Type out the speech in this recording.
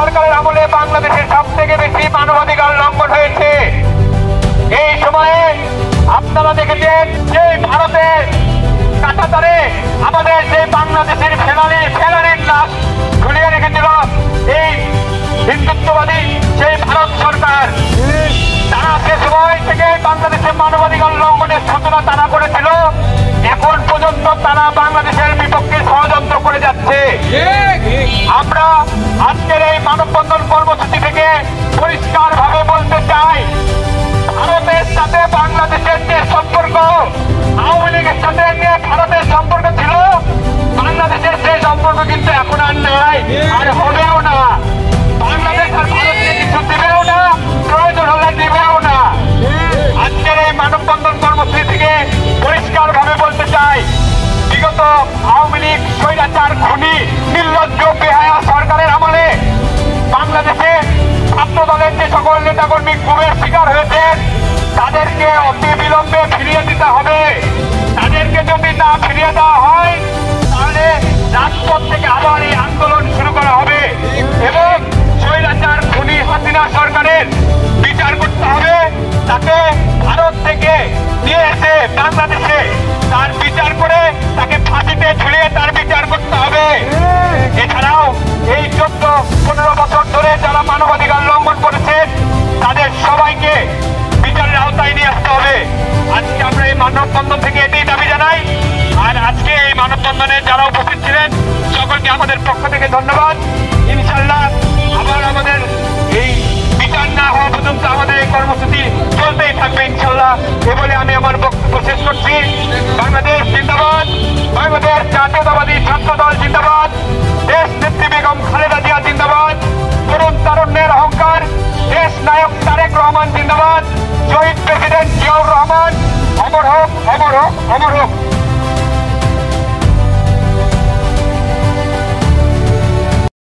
সরকারের আমলে বাংলাদেশের সব থেকে বেশি মানবাধিকার লঙ্ঘন হয়েছে। এই সময়ে আপনারা দেখেছেন যে ভারতের কাঁটাতারে আমাদের যে বাংলাদেশের ফেলানির লাশ ঝুলিয়ে রেখেছিল এই হিন্দুত্ববাদী সেই ভারত সরকার। তারা সে সময় থেকে বাংলাদেশের মানবাধিকার লঙ্ঘনের সূচনা তারা করেছিল। এখন পর্যন্ত তারা বাংলাদেশের বিপক্ষে ষড়যন্ত্র করে যাচ্ছে। আমরা আজকের এই মানববন্ধন কর্মসূচি থেকে পরিষ্কার ভাবে বলতে চাই, ভারতের সাথে বাংলাদেশের যে সম্পর্ক, আওয়ামী লীগের সাথে নিয়ে ভারতের সম্পর্ক ছিল, বাংলাদেশের সেই সম্পর্ক কিন্তু এখন আর নাই, আর হবেও না। বাংলাদেশ আর ভারতকে কিছু দিবেও না, প্রয়োজন হলে দিবেও না। আজকের এই মানববন্ধন কর্মসূচি থেকে পরিষ্কার ভাবে বলতে চাই, বিগত আওয়ামী লীগ স্বৈরাচার খুনি নির্লজ্জ বেহায়া সরকারের আমলে বাংলাদেশে ছাত্র দলের যে সকল নেতাকর্মী গুমের শিকার হয়েছেন তাদেরকে অতি বিলম্বে ফিরিয়ে দিতে হবে। তাদেরকে যদি না ফিরিয়ে দেওয়া হয় তাহলে রাজপথ থেকে আবার এই আন্দোলন শুরু করা হবে এবং স্বৈরাচার খুনি হাসিনা সরকারের বিচার করতে হবে। তাকে ভারত থেকে নিয়ে এসে বাংলাদেশে তার বিচার করে তাকে ফাঁসিতে ঝুলিয়ে তার বিচার করতে হবে। এছাড়াও এই 14-15 বছর ধরে যারা মানবাধিকার লঙ্ঘন করেছেন তাদের সবাইকে বিচারের আওতায় নিয়ে আসতে হবে। আজকে আমরা এই মানববন্ধন থেকে এটাই দাবি জানাই। আর আজকে এই মানববন্ধনে যারা উপস্থিত ছিলেন সকলকে আমাদের পক্ষ থেকে ধন্যবাদ। ইনশাল্লাহ আবার আমাদের এই বিচার না হওয়া পর্যন্ত আমাদের এই কর্মসূচি চলতেই থাকবে ইনশাল্লাহ। এ বলে আমি আমার বক্তব্য শেষ করছি। বাংলাদেশ জিন্দাবাদ, বাংলাদেশ জাতীয়তাবাদী ছাত্র দল জিন্দাবাদ, দেশ নেত্রী বেগম খালেদা জিয়া